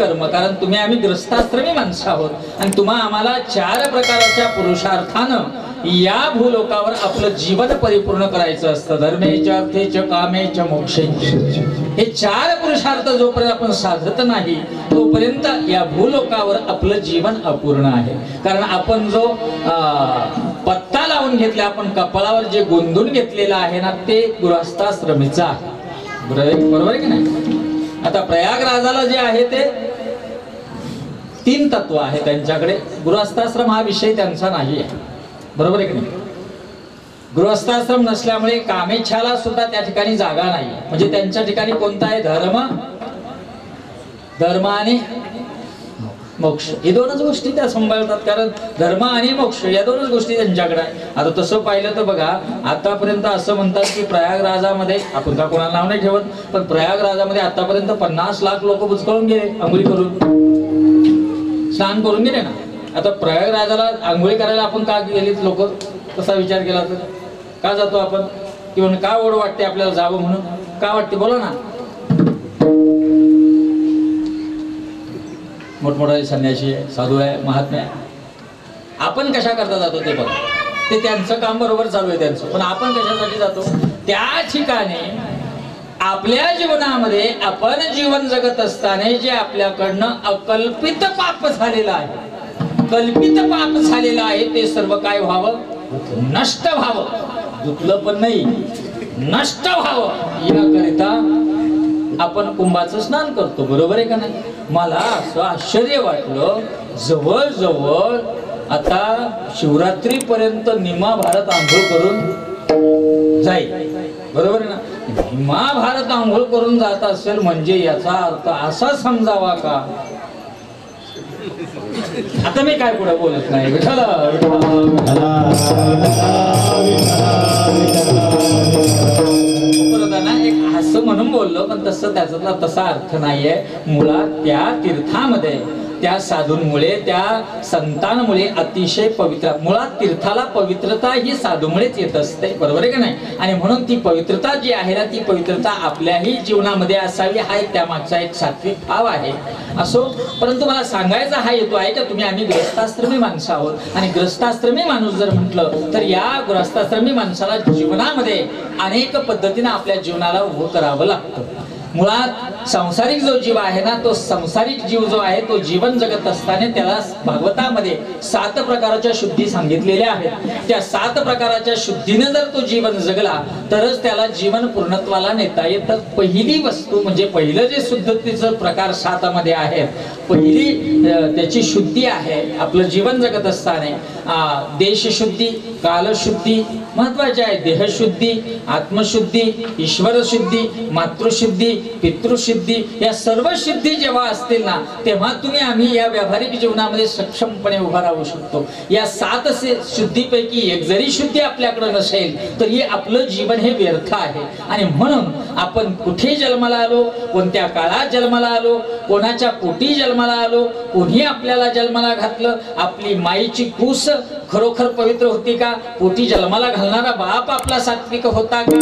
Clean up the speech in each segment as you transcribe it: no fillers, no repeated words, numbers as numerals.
कर्म, कारण तुम्ही आम्ही ग्रस्ताश्रमी माणसं आहोत आणि तुम्हा आम्हाला 4 प्रकारच्या पुरुषार्थानं या भूलोकावर आपलं जीवन परिपूर्ण करायचं असतं. धर्मेच अर्थेच कामेच मोक्षेच, हे 4 पुरुषार्थ जोपर्यंत आपण साधत नाही तोपर्यंत या भूलोकावर आपलं जीवन अपूर्ण आहे. कारण आपण जो पत्ता लावून घेतला, आपण कपाळावर जे गोंधून घेतलेलं आहे ना, ते गृहस्थाश्रमीचं आहे. बरोबर आहे की नाही? आता प्रयागराजाला जे आहे ते 3 तत्व आहे त्यांच्याकडे. गृहस्थाश्रम हा विषय त्यांचा नाही आहे. बरोबर आहे की नाही? गृहस्थाश्रम नसल्यामुळे कामेच्छाला सुद्धा त्या ठिकाणी जागा नाही. म्हणजे त्यांच्या ठिकाणी कोणता आहे? धर्म आणि मोक्ष, हे 2च गोष्टी त्या सांभाळतात. कारण धर्म आणि मोक्ष या 2च गोष्टी त्यांच्याकडे आहे. आता तसं पाहिलं तर बघा, आतापर्यंत असं म्हणतात की प्रयागराजामध्ये, आपण का कोणाला नाव नाही ठेवत, पण प्रयागराजामध्ये आतापर्यंत 50 लाख लोक बुचकळून गेले, आंघोळी करून स्नान करून गेले ना. आता प्रयागराजाला आंघोळी करायला आपण का गेलीत लोक, कसा विचार केला तर का जातो आपण, किंवा का ओढ वाटते आपल्याला जावं म्हणून, का वाटते बोला ना? मोठमोठे संन्यासी आहे, साधू आहे, महात्मे आहे. आपण कशा करता जातो ते बघा. ते त्यांचं काम बरोबर चालू आहे त्यांचं, पण आपण कशासाठी जातो? त्या ठिकाणी आपल्या जीवनामध्ये आपण जीवन जगत असताना जे आपल्याकडनं अकल्पित पाप झालेलं आहे, कल्पित पाप झालेलं आहे, ते सर्व काय व्हावं? नष्ट व्हावं. धुतलं पण नाही, नष्ट व्हावं याकरिता आपण कुंभाचं स्नान करतो. बरोबर आहे का नाही? मला असं आश्चर्य वाटलं, जवळजवळ आता शिवरात्री पर्यंत निमा भारत आंघोळ करून जाईल. बरोबर आहे ना? निमा भारत आंघोळ करून जात असेल म्हणजे याचा अर्थ असा समजावा का? आता मी काय पुढे बोलत नाही. एक असं म्हणून बोललो, पण तसं त्याचा तसा अर्थ नाहीये. मुळात त्या तीर्थामध्ये, त्या साधूंमुळे, त्या संतांमुळे अतिशय पवित्र, मुळात तीर्थाला पवित्रता ही साधूमुळेच येत असते. बरोबर आहे का नाही? आणि म्हणून ती पवित्रता जी आहे ना, ती पवित्रता आपल्याही जीवनामध्ये असावी, हा एक त्यामागचा एक सात्विक भाव आहे. असो, परंतु मला सांगायचा हा हेतू आहे का तुम्ही आम्ही ग्रस्ताश्रमी माणसं आहोत, आणि ग्रस्ताश्रमी माणूस जर म्हटलं तर या ग्रस्ताश्रमी माणसाला जीवनामध्ये अनेक पद्धतीने आपल्या जीवनाला उभं करावं लागतं. मुळात सांसारिक जो जीव आहे ना, तो सांसारिक जीव जो आहे तो जीवन जगत असताना त्याला भागवतामध्ये 7 प्रकारच्या शुद्धी सांगितलेल्या आहेत. त्या 7 प्रकारच्या शुद्धीने जर तो जीवन जगला तरच त्याला जीवन पूर्णत्वाला नेता येतं. पहिली वस्तू म्हणजे पहिलं जे शुद्धतेचं प्रकार 7 मध्ये आहेत, पहिली त्याची शुद्धी आहे आपलं जीवन जगत असताना. देशशुद्धी, कालशुद्धी महत्वाची आहे, देहशुद्धी, आत्मशुद्धी, ईश्वर शुद्धी, मातृशुद्धी, पितृशुद्धी, या सर्व शुद्धी जेव्हा असतील ना, तेव्हा तुम्ही आम्ही या व्यावहारिक जीवनामध्ये सक्षमपणे उभा राहू शकतो. या 7 शुद्धीपैकी एक जरी शुद्धी आपल्याकडे नसेल तरी आपलं जीवन हे व्यर्थ आहे. आणि म्हणून आपण कुठे जन्माला आलो, कोणत्या काळात जन्माला आलो, कोणाच्या पोटी जन्माला आलो, कोणी आपल्याला जन्माला घातलं, आपली माईची कूस खरोखर पवित्र होती का, पोटी जन्माला घालणारा बाप आपला सात्विक होता का,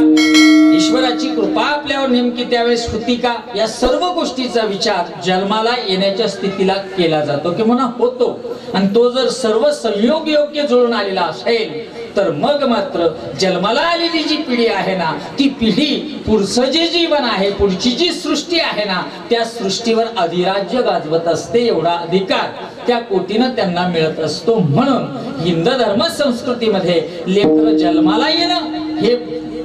ईश्वराची कृपा आपल्यावर नेमकी त्यावेळेस होती का, या सर्व गोष्टीचा विचार जन्माला येण्याच्या स्थितीला केला जातो किंवा होतो. आणि तो जर सर्व संयोग योग्य जुळून आलेला असेल तर मग मात्र जन्माला आलेली जी पिढी आहे ना, ती पिढी पुढचं जे जीवन आहे, पुढची जी सृष्टी आहे ना, त्या सृष्टीवर अधिराज्य गाजवत असते. एवढा अधिकार त्या कोटीनं त्यांना मिळत असतो. म्हणून हिंदू धर्म संस्कृतीमध्ये लेकर जन्माला येणं हे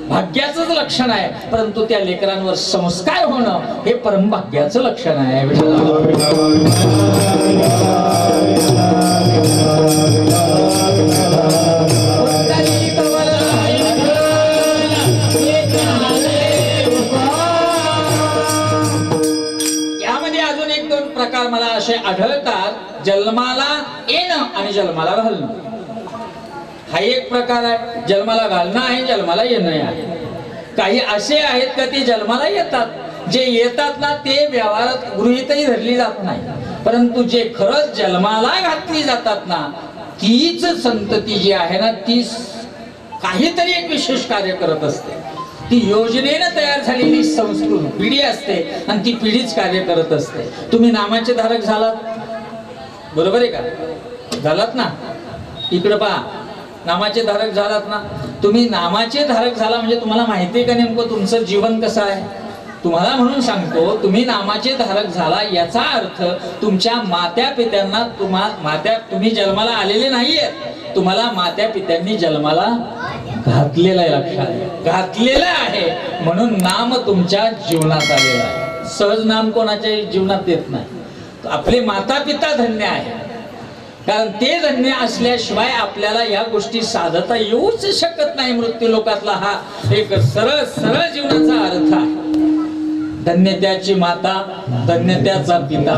भाग्याचंच लक्षण आहे, परंतु त्या लेकरांवर संस्कार होणं हे परमभाग्याचं लक्षण आहे. यामध्ये अजून 1-2 प्रकार मला असे आढळतात. जन्माला येणं आणि जन्माला घालणं हा एक प्रकार आहे. जन्माला घालणं आहे, जन्माला येणं आहे. काही असे आहेत का ते जन्माला येतात, जे येतात ना ते व्यवहारात गृहीतही धरली जात नाही, परंतु जे खरंच जन्माला घातली जातात ना, तीच संतती जी आहे ना, ती काहीतरी एक विशेष कार्य करत असते. ती योजनेनं तयार झालेली संस्कृत पिढी असते आणि ती पिढीच कार्य करत असते. तुम्ही नामाचे धारक झालात, बरोबर आहे का? झालात ना? इकडे पहा, नामाचे धारक झालात ना? तुम्ही नामाचे धारक झाला म्हणजे तुम्हाला माहिती आहे का नेमकं तुमचं जीवन कसं आहे? तुम्हाला म्हणून सांगतो, तुम्ही नामाचे धारक झाला याचा अर्थ तुमच्या मात्या पित्यांना तुम्ही जन्माला आलेले नाहीये, तुम्हाला मात्या पित्यांनी जन्माला घातलेला आहे. लक्षात घातलेला आहे म्हणून नाम तुमच्या जीवनात आलेला आहे. सहज नाम कोणाच्या जीवनात येत नाही. आपले माता पिता धन्य आहे, कारण ते धन्य असल्याशिवाय आपल्याला या गोष्टी साधता येऊच शकत नाही. मृत्यू लोकातला हा एक सरळ सरळ जीवनाचा अर्थ आहे. धन्यत्याची माता, धन्यत्याचा पिता.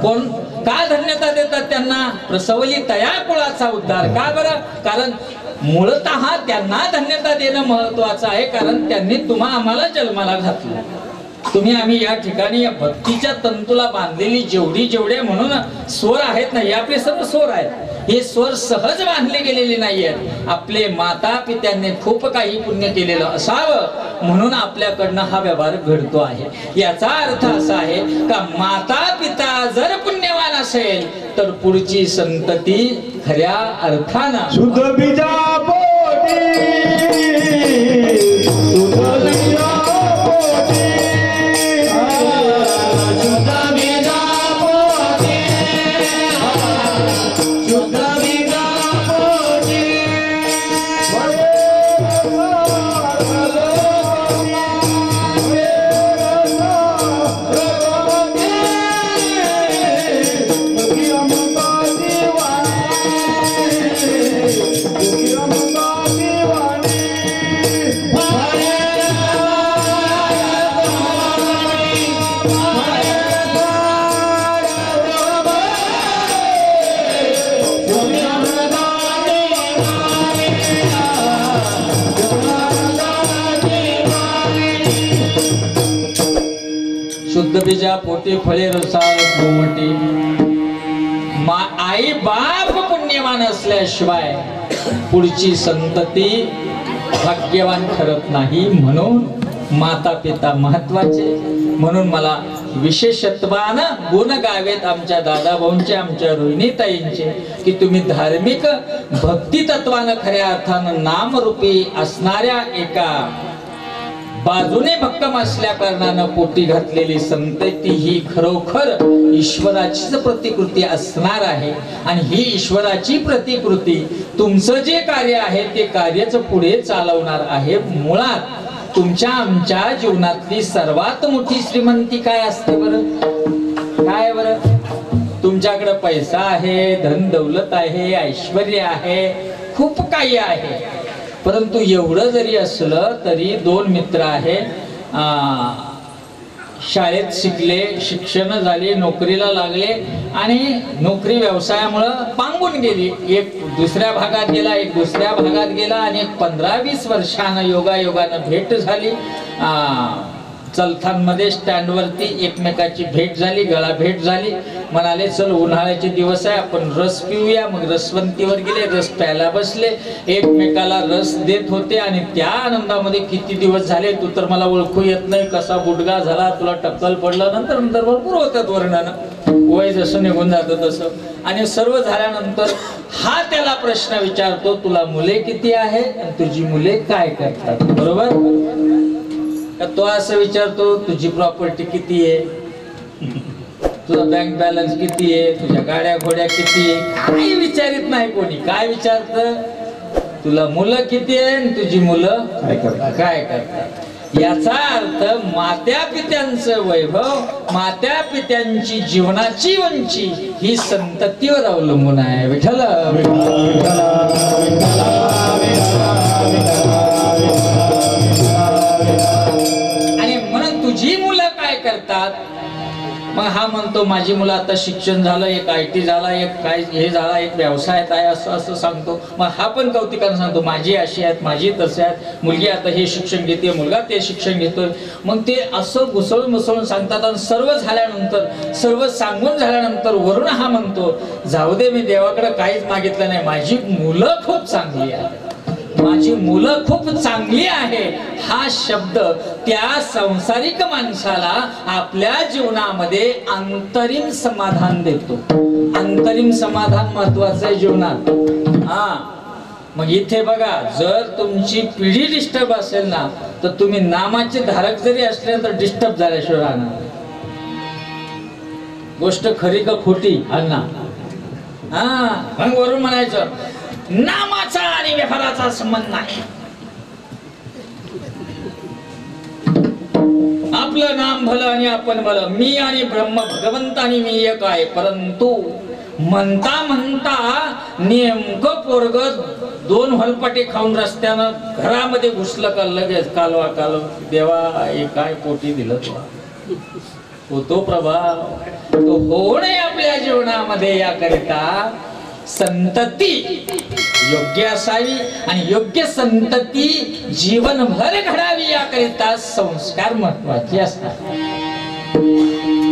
कोण का धन्यता देतात त्यांना? प्रसवली तया कुळाचा उद्धार. का बरं? कारण मूळतः त्यांना धन्यता देणं महत्वाचं आहे, कारण त्यांनी आम्हाला जन्माला घातलं. आम्ही या ठिकाणी या भक्तीच्या तंतूला बांधलेली जेवढे म्हणून स्वर आहेत ना, हे आपले सर्व स्वर आहेत. हे स्वर सहज बांधले गेलेले नाही आहेत. आपले माता पित्यांनी खूप काही पुण्य केलेलं असावं म्हणून आपल्याकडनं हा व्यवहार घडतो आहे. याचा अर्थ असा आहे का माता पिता जर पुण्यवान असेल तर पुढची संतती खऱ्या अर्थानं शुद्ध बीजा पोटी, शुद्ध बीजा पोटी, शुद्ध बीजा पोटी, शुद्ध बीजा पोटी. शुद्ध बीजा पोटी फळे रसाळ गोमटी. आई बाप पुण्यवान असल्याशिवाय पुढची संतती भाग्यवान ठरत नाही. म्हणून माता पिता महत्वाचे. म्हणून मला विशेषत्वानं गुण गावेत आमच्या दादाभाऊंचे, आमच्या रोहिणीताईंचे, की तुम्ही धार्मिक भक्ती तत्वानं खऱ्या अर्थानं नामरूपी असणाऱ्या एका बाजूने भक्कम असल्या कारणानं पोटी घातलेली संतती ही खरोखर ईश्वराचीच प्रतिकृती असणार आहे. आणि ही ईश्वराची प्रतिकृती तुमचं जे कार्य आहे ते कार्यच पुढे चालवणार आहे. मुळात तुमच्या आमच्या जीवनातली सर्वात मोठी श्रीमंती काय असते बरं? काय बरं? तुमच्याकडे पैसा आहे, धन दौलत आहे, ऐश्वर्य आहे, खूप काही आहे. परंतु एवढं जरी असलं तरी दोन मित्र आहे, शाळेत शिकले, शिक्षण झाले, नोकरीला लागले आणि नोकरी व्यवसायामुळं पांगून गेली. एक दुसऱ्या भागात गेला, एक दुसऱ्या भागात गेला आणि 15-20 वर्षानं योगायोगानं भेट झाली. चलथानमध्ये स्टँडवरती एकमेकाची भेट झाली, गळा भेट झाली. म्हणाले चल उन्हाळ्याचे दिवस आहे, आपण रस पिऊया. मग रसवंतीवर गेले, रस प्यायला बसले, एकमेकाला रस देत होते. आणि त्या आनंदामध्ये किती दिवस झाले तू तर मला ओळखू येत नाही, कसा बुडगा झाला, तुला टक्कल पडलं. नंतर भरपूर होतात वर्णन, वय जसं निघून जातं तसं. आणि सर्व झाल्यानंतर हा त्याला प्रश्न विचारतो, तुला मुले किती आहे आणि तुझी मुले काय करतात? बरोबर? तो असं विचारतो, तुझी प्रॉपर्टी किती आहे, तुझा बँक बॅलन्स किती आहे, तुझ्या गाड्या घोड्या किती आहे, काही विचारित नाही कोणी. काय विचारतं? तुला मुलं किती आहे आणि तुझी मुलं काय करतात. याचा अर्थ मात्या पित्यांचं वैभव, मात्या पित्यांची जीवनाची उंची ही संततीवर अवलंबून आहे. विठ्ठल तुझी मुलं काय करतात? मग हा म्हणतो माझी मुलं आता शिक्षण झालं, एक IT झाला, एक काय हे झाला, एक व्यवसायात आहे, असं असं सांगतो. मग हा पण कौतिकानं सांगतो माझी अशी आहेत, माझी तसे आहेत, मुलगी आता हे शिक्षण घेते, मुलगा ते शिक्षण घेतोय. मग ते असं घुसळून मुसळून सांगतात. आणि सर्व झाल्यानंतर, सर्व सांगून झाल्यानंतर वरून हा म्हणतो जाऊ दे, मी देवाकडे काहीच मागितलं नाही, माझी मुलं खूप चांगली आहेत. माझी मुलं खूप चांगली आहे, हा शब्द त्या संसारिक माणसाला आपल्या जीवनामध्ये अंतरिम समाधान देतो. अंतरिम समाधान महत्वाचं आहे जीवनात. मग इथे बघा, जर तुमची पिढी डिस्टर्ब असेल ना, तर तुम्ही नामाचे धारक जरी असले तर डिस्टर्ब झाल्याशिवाय राहणार. गोष्ट खरी का खोटी अण्णा? मग वरून म्हणायचं नामाचा आणि व्यवहाराचा संबंध नाही. आपलं नाम भलं आणि आपण भलं, मी आणि ब्रह्म भगवंत आणि मी एक आहे. परंतु म्हणता म्हणता नेमकं पोरग 2 हलपाटे खाऊन रस्त्यानं घरामध्ये घुसलं का लगेच कालवा देवा हे काय पोटी दिलं तुला. होतो प्रभाव तो होणे आपल्या जीवनामध्ये. याकरिता संतती योग्य असावी आणि योग्य संतती जीवनभर घडावी, याकरिता संस्कार महत्वाचे असतात.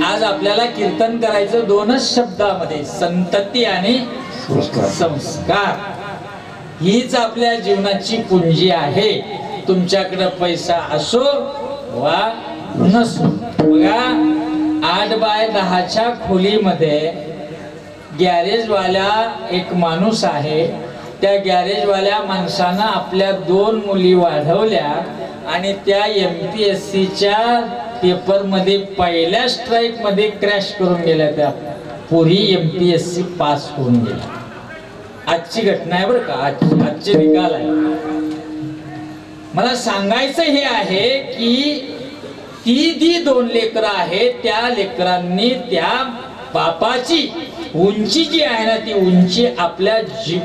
आज आपल्याला कीर्तन करायचं 2च शब्दामध्ये, संतती आणि संस्कार. हीच आपल्या जीवनाची पुंजी आहे. तुमच्याकडे पैसा असो वा नसो. बघा 8 बाय 10च्या खोलीमध्ये गॅरेजवाला एक माणूस आहे. त्या गॅरेजवाल्या माणसानं आपल्या 2 मुली वाढवल्या आणि त्या MPSCच्या पेपर मध्ये पहिल्या स्ट्राईक मध्ये क्रॅश करून गेल्या. त्या पुरी MPSC पास होऊन गेल्या. आजची घटना आहे बरं का, आजचे निकाल आहे. मला सांगायचं हे आहे की ती 2 लेकरं आहेत, त्या लेकरांनी त्या बापाची उंची जी आहे ना, ती उंची आपल्या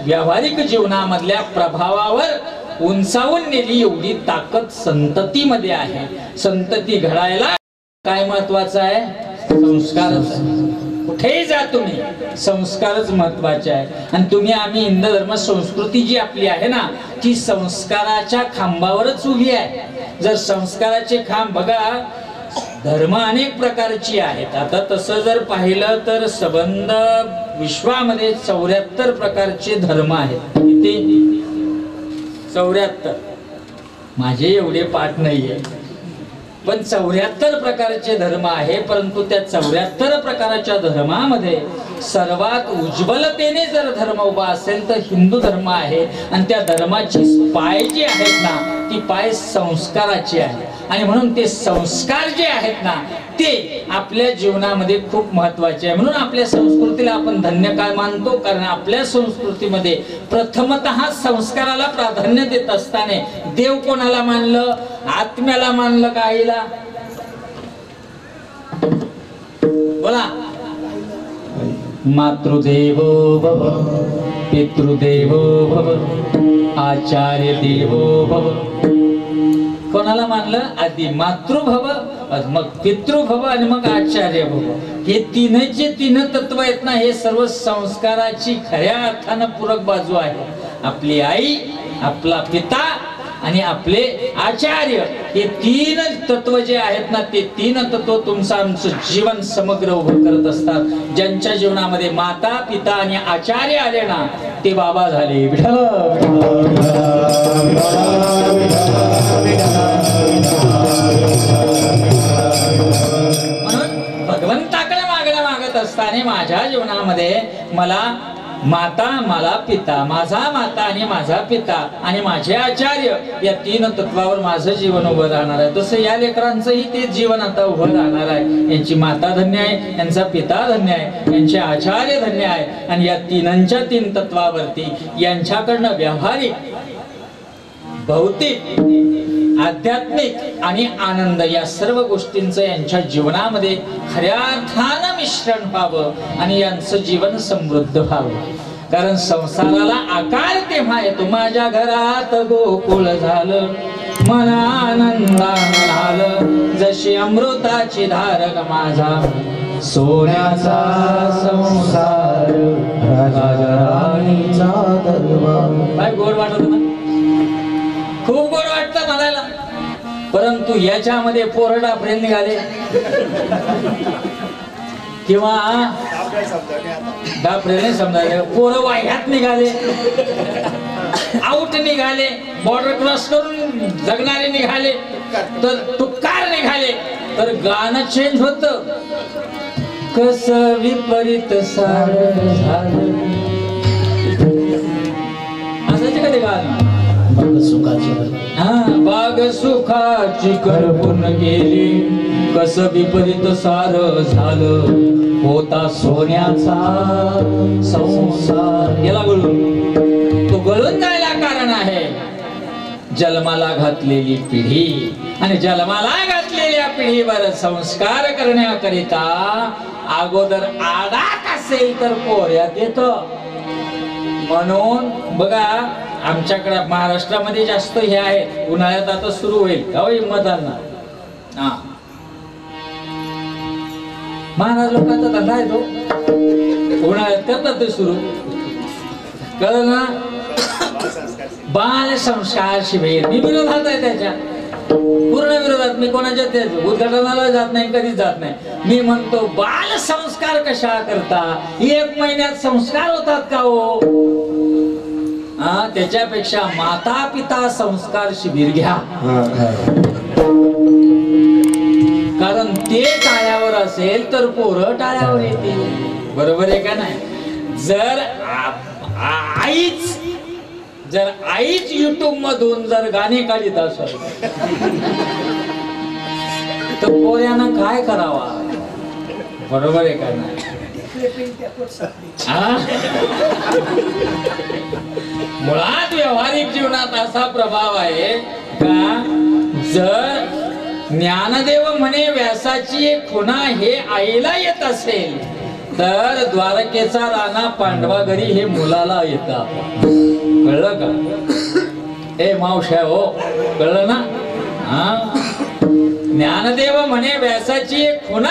व्यावहारिक जीवनामधल्या प्रभावावर उंचावून नेली. एवढी ताकद संततीमध्ये आहे. संतती घडायला काय महत्वाचं आहे? संस्कारच आहे. कुठेही जा तुम्ही, संस्कारच महत्वाचे आहे. आणि तुम्ही आम्ही हिंदू धर्म संस्कृती जी आपली आहे ना, ती संस्काराच्या खांबावरच उभी आहे. जर संस्काराचे खांब बघा, धर्म अनेक प्रकारची आहेत. आता तसं जर पाहिलं तर संबंध विश्वामध्ये 74 प्रकारचे धर्म आहेत. किती? 74. माझे एवढे पाठ नाहीये, पण 74 प्रकारचे धर्म आहे. परंतु त्या 74 प्रकारच्या धर्मामध्ये सर्वात उज्ज्वलतेने जर धर्म उभा असेल तर हिंदू धर्म आहे. आणि त्या धर्माची पाय जी आहेत ना, ती पाय संस्काराची आहे. आणि म्हणून ते संस्कार जे आहेत ना, ते आपल्या जीवनामध्ये खूप महत्वाचे आहे. म्हणून आपल्या संस्कृतीला आपण धन्य काय मानतो, कारण आपल्या संस्कृतीमध्ये प्रथमतः संस्काराला प्राधान्य देत असताना देव कोणाला मानलं? आत्म्याला मानलं का आईला? बोला. मातृदेवो भव, पितृदेवो भव, आचार्य देवो भव. कोणाला मानलं? आधी मातृभव, मग पितृभव आणि मग आचार्य भव. हे तीन तत्व आहेत ना, हे सर्व संस्काराची खऱ्या अर्थानं पूरक बाजू आहे. आपली आई, आपला पिता आणि आपले आचार्य, हे 3 तत्व जे आहेत ना, ते 3 तत्व तुमचं आमचं जीवन समग्र उभं करत असतात. ज्यांच्या जीवनामध्ये माता, पिता आणि आचार्य आले ना, ते बाबा झाले. म्हणून भगवंताकडे मागत असताना माझ्या जीवनामध्ये मला माता, मला पिता, माझा माता आणि माझा पिता आणि माझे आचार्य, या 3 तत्वावर माझं जीवन उभं राहणार आहे. तसं या लेकरांचंही ते जीवन आता उभं राहणार आहे. यांची माता धन्य आहे, यांचा पिता धन्य आहे, यांचे आचार्य धन्य आहे. आणि या 3 तत्वावरती यांच्याकडनं व्यावहारिक, भौतिक, आध्यात्मिक आणि आनंद या सर्व गोष्टींचं यांच्या जीवनामध्ये खऱ्या अर्थानं मिश्रण व्हावं आणि यांचं जीवन समृद्ध व्हावं. कारण संसाराला आकार तेव्हा येतो. माझ्या घरात गोकुळ झालं, मला आनंदानं झालं, जशी अमृताची धारक माझा सोन्याचा संसार, राजा राणीचा दरबार. काय गोड वाटत ना? खूप गोड वाटतं म्हणायला. परंतु याच्यामध्ये पोरडा प्रेम निघाले किंवा डापरेने समजायला पोरं वाह्यात निघाले. आउट निघाले, बॉर्डर क्रॉस करून जगणारे निघाले, तर तुकार निघाले, तर गाणं चेंज होत. कसं विपरीत सारं झालं. असायचे का ते गाणं? बाग सुखाची करपून गेली, कसं विपरीत सारं झालं, होता सोन्याचा संसार. याला गळून, तो गळून जायला कारण आहे जन्माला घातलेली पिढी, आणि जन्माला घातलेल्या पिढीवर संस्कार करण्याकरिता अगोदर आडाक असेल तर पोऱ्यात येतो. म्हणून बघा, आमच्याकडे महाराष्ट्रामध्ये जास्त हे आहे. उन्हाळ्यात आता सुरू होईल हिंमतांना. हा, महाराज लोकांचा धंदा आहे तो. उन्हाळ्यात करतात ते सुरू. कळलं ना? बाल संस्कार शिबिर. मी विरोधात आहे त्याच्या, पूर्ण विरोधात. मी कोणाच्या उद्घाटनाला जात नाही, कधीच जात नाही. मी म्हणतो बाल संस्कार कशा करता? 1 महिन्यात संस्कार होतात का हो? त्याच्यापेक्षा माता पिता संस्कार शिबिर घ्या. कारण ते टाळ्यावर असेल तर पोरं टाळ्यावर येतील. बरोबर आहे का नाही? जर आईच युट्यूब मधून जर गाणे काढीत असेल तर पोऱ्यानं काय करावा? बरोबर आहे का नाही? मुळात व्यावहारिक जीवनात असा प्रभाव आहे का, जर ज्ञानदेव म्हणे व्यासाची एक खुणा हे आईला येत असेल, तर द्वारकेचा राणा पांडवा घरी हे मुलाला येतं. कळलं का? ए मावश्या हो, कळलं ना? ज्ञानदेव म्हणे व्यासाची एक खुणा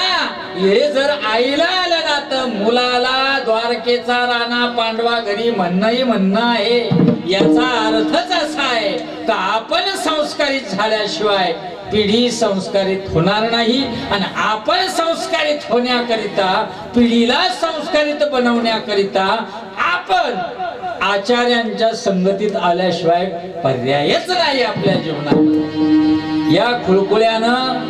हे जर आईला आलं ना, तर मुलाला द्वारकेचा राणा पांडवा घरी म्हणणं आहे. याचा अर्थच असा आहे का आपण संस्कारित झाल्याशिवाय पिढी संस्कारित होणार नाही, आणि आपण संस्कारित होण्याकरिता, पिढीला संस्कारित बनवण्याकरिता आपण आचार्यांच्या संगतीत आल्याशिवाय पर्यायच नाही आपल्या जीवनात. या खुळखुळ्यानं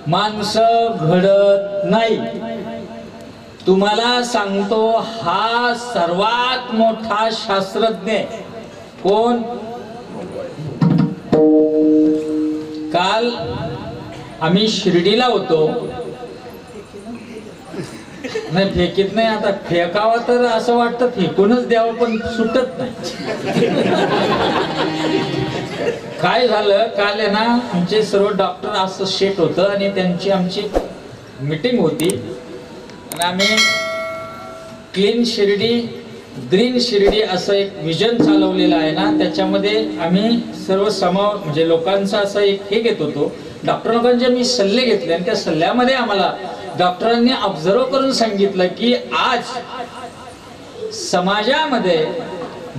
माणसं घडत नाही. तुम्हाला सांगतो, हा सर्वात मोठा शास्त्रज्ञ कोण? काल आम्ही शिर्डीला होतो. नाही फेकीत नाही, आता फेकावा तर असं वाटतं फेकूनच द्यावं, पण सुटत नाही. काय झालं, काल आहे ना, आमचे सर्व डॉक्टर असोसिएट होतं आणि त्यांची आमची मीटिंग होती, आणि आम्ही क्लीन शिर्डी, ग्रीन शिर्डी असं एक विजन चालवलेलं आहे ना, त्याच्यामध्ये आम्ही सर्व म्हणजे लोकांचा असं एक हे घेत होतो. डॉक्टर लोकांचे मी सल्ले घेतले, आणि त्या सल्ल्यामध्ये आम्हाला डॉक्टरांनी ऑब्झर्व करून सांगितलं की आज समाजामध्ये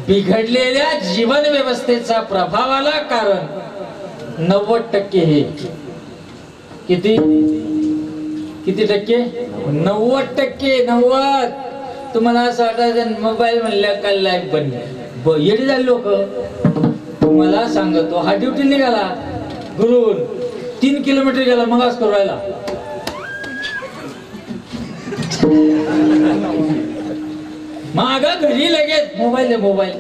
बिघडलेल्या जीवन व्यवस्थेचा प्रभावाला कारण 90% हे. किती टक्के? 90%. 90. तुम्हाला असं वाटायचं मोबाईल म्हणल्या काल लाईफ बनली, येडी झाली लोक. तुम्हाला सांगतो, हा ड्युटी निघाला घरून 3 किलोमीटर गेला, मग आज करू राहिला. माग घरी लगेच मोबाईल.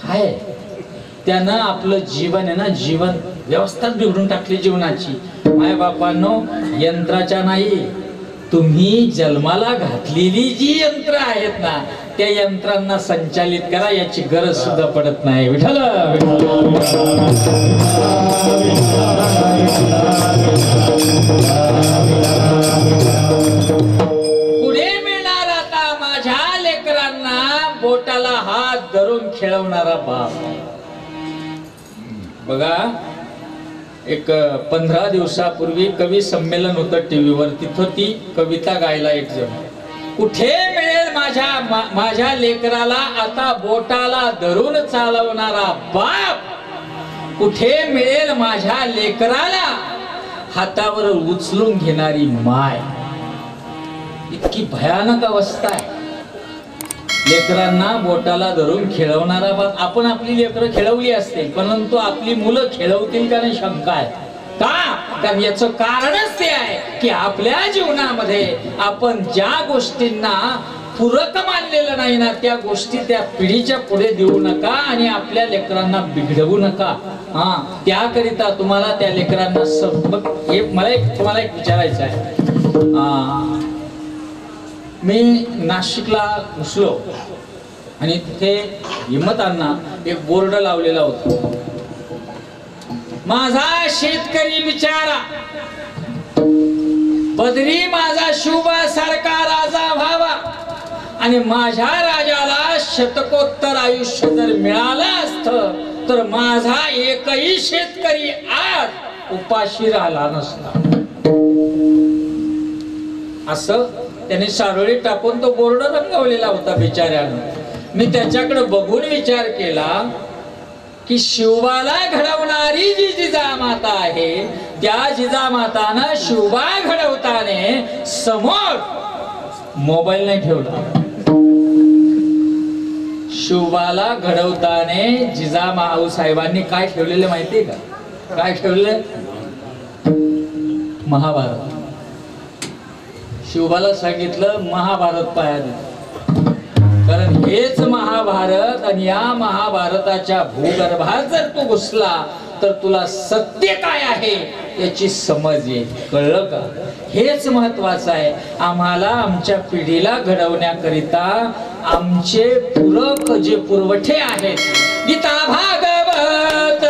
काय त्यानं आपलं जीवन आहे ना, जीवन व्यवस्थाच बिघडून टाकली जीवनाची. माय बापांनो, यंत्राच्या नाही, तुम्ही जन्माला घातलेली जी यंत्र आहेत ना, त्या यंत्रांना संचालित करा. याची गरज सुद्धा पडत नाही. विठ्ठल पुढे मिळणार आता माझ्या लेकरांना बोटाला हात धरून खेळवणारा बाप. बघा, एक 15 दिवसापूर्वी कवी संमेलन होतं टीव्हीवर. तिथं ती कविता गायला एक जण. कुठे मिळेल माझ्या लेकराला आता बोटाला धरून चालवणारा बाप, कुठे मिळेल माझ्या लेकराला हातावर उचलून घेणारी माय. इतकी भयानक अवस्था आहे. लेकरांना बोटाला धरून खेळवणारा बाप. आपण आपली लेकरं खेळवली असते, परंतु आपली मुलं खेळवतील का नाही शंका आहे. का? कारण याचं कारणच ते आहे की आपल्या जीवनामध्ये आपण ज्या गोष्टींना पूरक मानलेलं नाही ना, त्या गोष्टी त्या पिढीच्या पुढे देऊ नका आणि आपल्या लेकरांना बिघडवू नका. त्याकरिता तुम्हाला त्या लेकरांना मला तुम्हाला एक विचारायचं आहे. मी नाशिकला घुसलो आणि तिथे हिम्मतांना एक बोर्ड लावलेला होता, माझा शेतकरी बिचारा बदरी माझा शुभा सारखा राजा व्हावा आणि माझ्या राजाला शतकोत्तर आयुष्य जर मिळालं असतं तर माझा एकही शेतकरी आज उपाशी राहिला नसता. असं त्याने सारोळी टाकून तो बोर्ड रंगवलेला होता बिचाऱ्यानं. मी त्याच्याकडे बघून विचार केला की शिवबाला घडवणारी जी जिजामाता आहे, त्या जिजामातानं शिवबा घडवताना समोर मोबाईल नाही ठेवला. शिवबाला घडवताना जिजामाऊ साहेबांनी काय ठेवलेलं माहितीये का? काय ठेवलं? महाभारत. शिवबाला सांगितलं महाभारत पाया, कारण हेच महाभारत आणि या महाभारताच्या भूगर्भात जर तू घुसला तर तुला सत्य काय आहे याची समज येईल. कळलं का? हेच महत्वाचं आहे. आम्हाला आमच्या पिढीला घडवण्याकरिता आमचे पूरक जे पुरवठे आहेत, गीता भागवत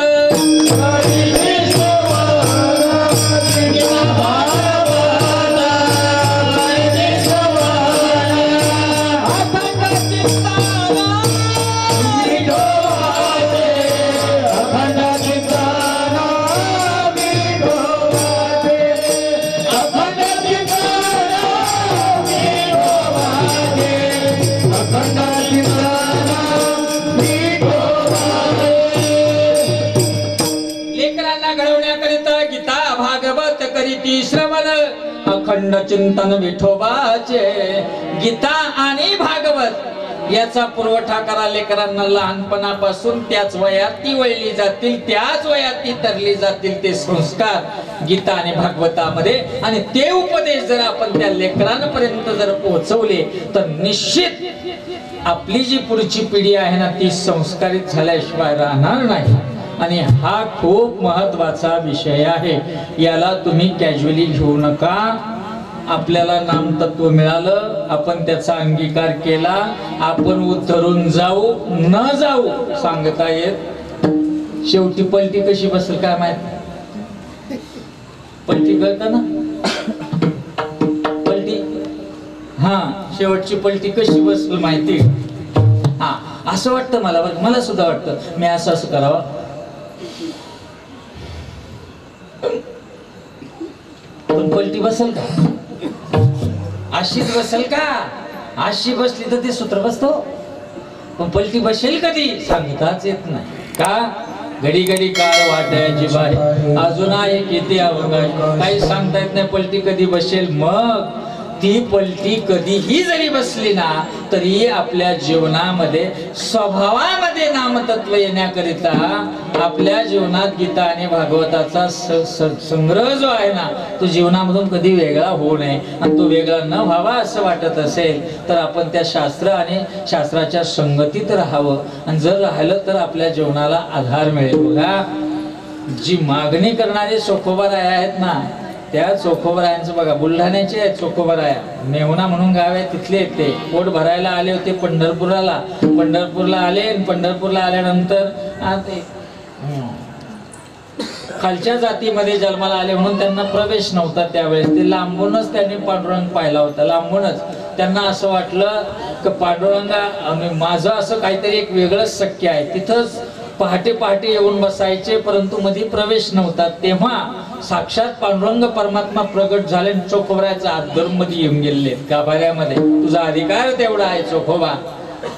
श्रवण अखंड चिंतन विठोबाचे. गीता आणि भागवत याचा पुरवठा करा लेकरांना लहानपणापासून. त्याच वयात ती वळली जातील, त्याच वयात ती तरली जातील ते संस्कार गीता आणि भागवतामध्ये. आणि ते उपदेश जर आपण त्या लेकरांपर्यंत जर पोहोचवले तर निश्चित आपली जी पुढची पिढी आहे ना, ती संस्कारित झाल्याशिवाय राहणार नाही. आणि हा खूप महत्वाचा विषय आहे. याला तुम्ही कॅज्युअली घेऊ नका. आपल्याला नामतत्व मिळालं, आपण त्याचा अंगीकार केला, आपण उतरून जाऊ न जाऊ सांगता येत. शेवटी पलटी कशी बसेल काय माहित? पलटी कळतं ना? पलटी शेवटची पलटी कशी बसेल माहिती? असं वाटतं मला सुद्धा वाटतं मी असं करावं, पण पलटी बसेल का? अशीच बसेल का? अशी बसली तर ते सूत्र बसतो, पण पलटी बसेल कधी सांगताच येत नाही. का? घडी घडी काळ वाटायची बाय, अजून आहे किती अवकाश, काही सांगता येत नाही पलटी कधी बसेल. मग ती पलटी कधीही जरी बसली ना तरी आपल्या जीवनामध्ये स्वभावामध्ये नामतत्व येण्याकरिता आपल्या जीवनात गीता आणि भागवताचा संग्रह जो आहे ना तो जीवनामधून कधी वेगळा होऊ नये. आणि तो वेगळा न व्हावा असं वाटत असेल तर आपण त्या शास्त्र आणि शास्त्राच्या संगतीत राहावं. आणि जर राहिलं तर आपल्या जीवनाला आधार मिळेल. बघा, जी मागणी करणारे चोखोबाराय आहेत ना, त्या चोखोबरायांचं बघा, बुलढाण्याचे आहेत चोखोबराया, मेहुणा म्हणून गाव आहे तिथले. ते पोट भरायला आले होते पंढरपूरला आले. आणि पंढरपूरला आल्यानंतर खालच्या जातीमध्ये जन्माला आले म्हणून त्यांना प्रवेश नव्हता त्यावेळेस. ते लांबूनच त्यांनी पांडुरंग पाहिला होता, लांबूनच. त्यांना असं वाटलं की पांडुरंगा माझं असं काहीतरी एक वेगळंच शक्य आहे. तिथंच पहाटे पहाटे येऊन बसायचे, परंतु मध्ये प्रवेश नव्हता. तेव्हा साक्षात पांडुरंग परमात्मा प्रगट झाले. चोखोबराच्या आतमध्ये येऊन गेले गाभाऱ्यामध्ये. तुझा अधिकार तेवढा आहे चोखोबा.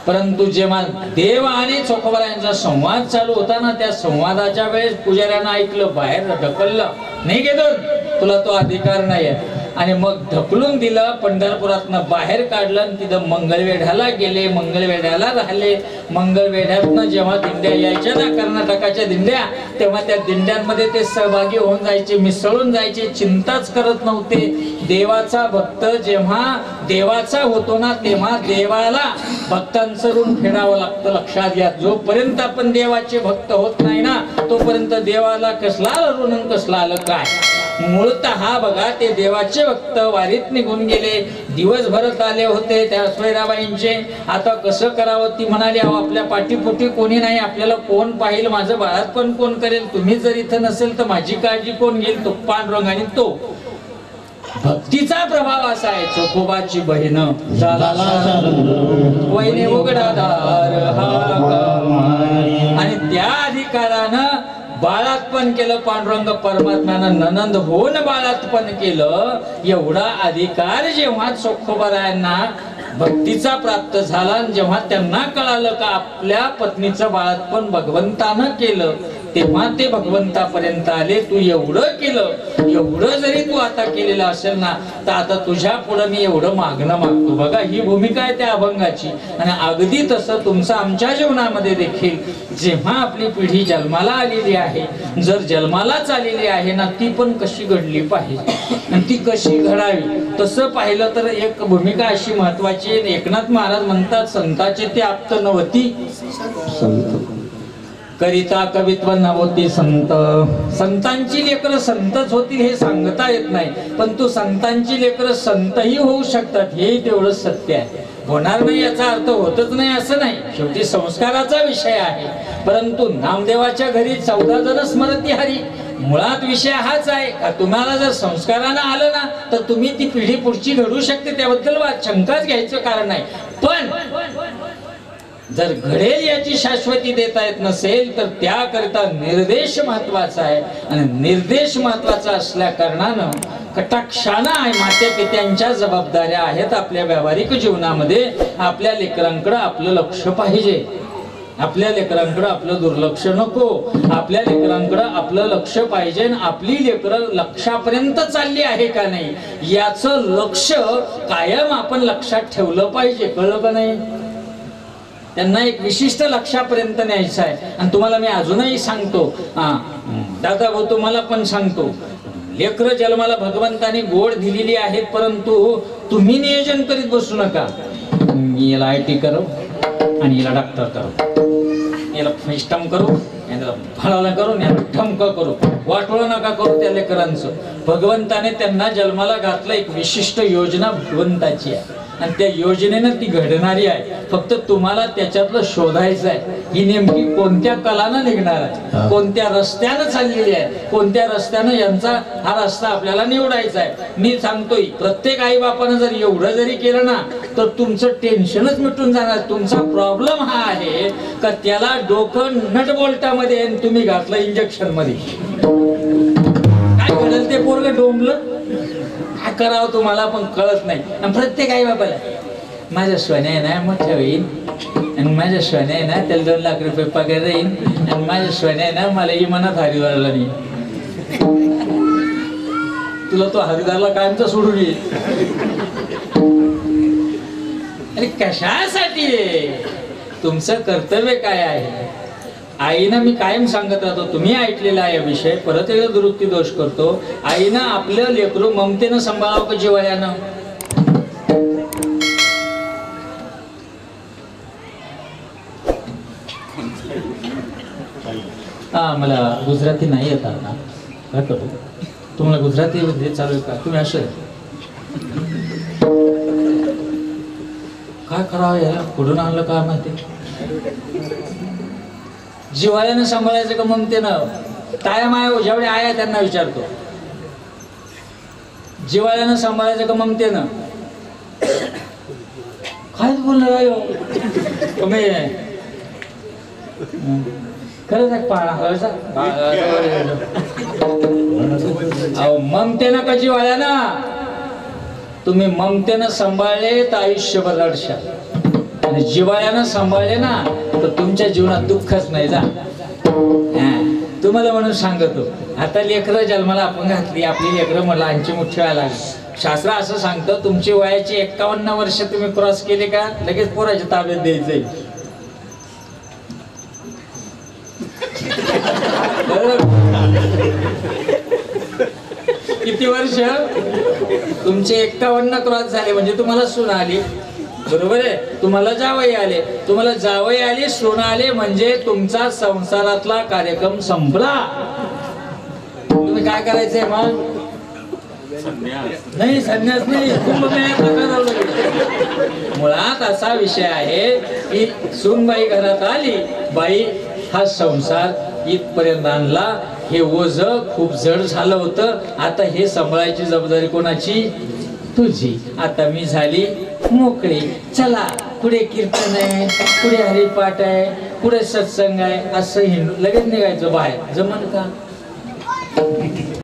परंतु जेव्हा देव आणि चोखोबरायांचा संवाद चालू होता ना, त्या संवादाच्या वेळेस पुजाऱ्यानं ऐकलं, बाहेर ढकललं, नाही घेतो तुला तो अधिकार नाहीये. आणि मग ढकलून दिलं, पंढरपुरातनं बाहेर काढलं आणि तिथं मंगळवेढ्याला गेले, मंगळवेढ्याला राहिले. मंगळवेढ्यातनं जेव्हा दिंड्या यायच्या ना कर्नाटकाच्या दिंड्या, तेव्हा त्या दिंड्यांमध्ये ते सहभागी होऊन जायचे, मिसळून जायचे, चिंताच करत नव्हते. देवाचा भक्त जेव्हा देवाचा होतो ना, तेव्हा देवाला भक्तांचं ऋण फेडावं लागतं. लक्षात घ्या, जोपर्यंत आपण देवाचे भक्त होत नाही ना, तोपर्यंत देवाला कसला ऋण कसला आलं काय. मूळतः बघा, ते देवाचे भक्त वारीत निघून गेले, दिवसभरात आले होते त्या सोयराबाईंचे. आता कसं करावं, ती म्हणाली, अहो आपल्या पाठीपुठी कोणी नाही, आपल्याला कोण पाहिल, माझं बाळातपण कोण करेल, तुम्ही जर इथं नसेल तर माझी काळजी कोण घेईल. तो पांडुरंग आणि तो भक्तीचा प्रभाव असा आहे. चोखोबाची बहीण वैने उघडादार आणि त्या अधिकारानं बाळातपण केलं. पांडुरंग परमात्म्यानं ननंद होऊन बाळातपण केलं. एवढा अधिकार जेव्हा चोखोबारायांना भक्तीचा प्राप्त झाला, जेव्हा त्यांना कळालं का आपल्या पत्नीचं बाळातपण भगवंतानं केलं, तेव्हा ते भगवंतापर्यंत आले. तू एवढं केलं, एवढं जरी तू आता केलेलं असेल ना, तर आता तुझ्या पुढे मी एवढं मागणं मागतो. बघा, ही भूमिका आहे त्या अभंगाची. आणि अगदी तसं तुमचं आमच्या जीवनामध्ये देखील जेव्हा आपली पिढी जन्माला आलेली आहे, जर जन्मालाच आलेली आहे ना, ती पण कशी घडली पाहिजे आणि ती कशी घडावी, तसं पाहिलं तर एक भूमिका अशी महत्वाची. एकनाथ महाराज म्हणतात, संताचे ते आप्त नव्हती करिता कवित्व नव्हती संत. संतांची लेकरं संतच होतील हे सांगता येत नाही, पण तू संतांची लेकरं संतही होऊ शकतात, हे तेवढं सत्य आहे. होणार नाही याचा अर्थ होतच नाही असं नाही, शेवटी संस्काराचा विषय आहे. परंतु नामदेवाच्या घरी 14 जण स्मरती हरी, मुळात विषय हाच आहे का तुम्हाला जर संस्कारानं आलं ना, तर तुम्ही ती पिढी पुढची घडू शकते, त्याबद्दल शंकाच घ्यायचं कारण नाही. पण जर घडेल याची शाश्वती देता येत नसेल, तर त्याकरिता निर्देश महत्वाचा आहे. आणि निर्देश महत्वाचा असल्या कारणानं कटाक्षानं आहे माते पित्यांच्या जबाबदाऱ्या आहेत आपल्या व्यावहारिक जीवनामध्ये. आपल्या लेकरांकडे आपलं लक्ष पाहिजे, आपल्या लेकरांकडे आपलं दुर्लक्ष नको. आपल्या लेकरांकडे आपलं लक्ष पाहिजे. आपली लेकरं लक्षापर्यंत चालली आहे का नाही याचं लक्ष कायम आपण लक्षात ठेवलं पाहिजे. कळलं का नाही? त्यांना एक विशिष्ट लक्षापर्यंत न्यायचं आहे. आणि तुम्हाला मी अजूनही सांगतो, दादा भाऊ तुम्हाला पण सांगतो, लेकरं जन्माला भगवंताने गोड दिलेली आहेत, परंतु तुम्ही नियोजन करीत बसू नका. याला IT करो आणि याला डॉक्टर करो, याला फिस्टम करू, याला फळाला करू, याला ठमक करू, वाटोळं नका करू त्या लेकरांचं. भगवंताने त्यांना जन्माला घातलं, एक विशिष्ट योजना भगवंताची आहे आणि त्या योजनेनं ती घडणारी आहे. फक्त तुम्हाला त्याच्यातलं शोधायचं आहे, ही नेमकी कोणत्या कलानं निघणार आहे, कोणत्या रस्त्यानं चाललेली आहे, कोणत्या रस्त्यानं यांचा हा रस्ता आपल्याला निवडायचा आहे. मी सांगतोय, प्रत्येक आई बापानं जर एवढं जरी केलं ना, तर तुमचं टेन्शनच मिटून जाणार. तुमचा प्रॉब्लेम हा आहे का त्याला डोकं नट बोल्टामध्ये आणि तुम्ही घातलं इंजेक्शन मध्ये. काय घडेल ते पोरगं डोंबलं, काय करावं तुम्हाला पण कळत नाही. आणि प्रत्येक आई बापाला माझ्या सोन्या आहे ना मोठ्या होईल, आणि माझ्या सोन्या आहे ना त्याला 2 लाख रुपये पगार येईल, आणि माझ्या सोन्या आहे ना मला इमानात हरिद्वारला नाही. तुला तो हरिद्वारला कायमचा सोडून येईल. अरे कशासाठी? तुमचं कर्तव्य काय आहे? आईनं, मी कायम सांगत राहतो, तुम्ही ऐकलेला आहे विषय, परत एकदा दुरुस्ती दोष करतो. आईनं आपलं लेकरू ममतेनं सांभाळावं का जिव्हाळ्यानं? मला गुजराती नाही येत ना, काय करू? तुम्हाला गुजराती चालू आहे का? तुम्ही असं काय करावं, याला कुठून आणलं काय माहिती. जिव्हाळ्यानं सांभाळायचं का ममतेनं? ताया माया जेवढे आया त्यांना विचारतो, जिव्हाळ्यानं सांभाळायचं का ममतेनं? कायच बोलणार आहे तुम्ही? खरंच आहे ममतेनं का जिव्हाळ्यानं? तुम्ही ममतेनं सांभाळले तर आयुष्यभर रडशाल, आणि जिव्हाळ्यानं सांभाळले ना तर तुमच्या जीवनात दुःखच नाही जा. तुम्हाला म्हणून सांगतो, आता लेकरं जन्माला आपण घातली, आपली लेकरं मला लहानची मोठी व्हायला लागली, शास्त्र असं सांगतं तुमची वयाची 51 वर्ष तुम्ही क्रॉस केले का लगेच पोराच्या ताब्यात द्यायचंय. किती वर्ष तुमचे 51 क्रॉस झाले म्हणजे तुम्हाला सून आली, बरोबर आहे. तुम्हाला जावई आले, तुम्हाला जावई आली, सून आले म्हणजे तुमचा संसारातला कार्यक्रम संपला. तुम्ही काय करायचंय मग? नाही, संन्यास नाही, कुंभमेळ्यात नका जाऊ लागले. मुळात असा विषय आहे की सूनबाई घरात आली, बाई हा संसार इथपर्यंत आणला, हे ओझ खूप जड झालं होतं, आता हे सांभाळायची जबाबदारी कोणाची? तुझी. आता मी झाली मोकळी, चला पुढे कीर्तन आहे, पुढे हरिपाठ आहे, पुढे सत्संग आहे, असं हिंडू लगेच निघायचं बाहेर. जमन का?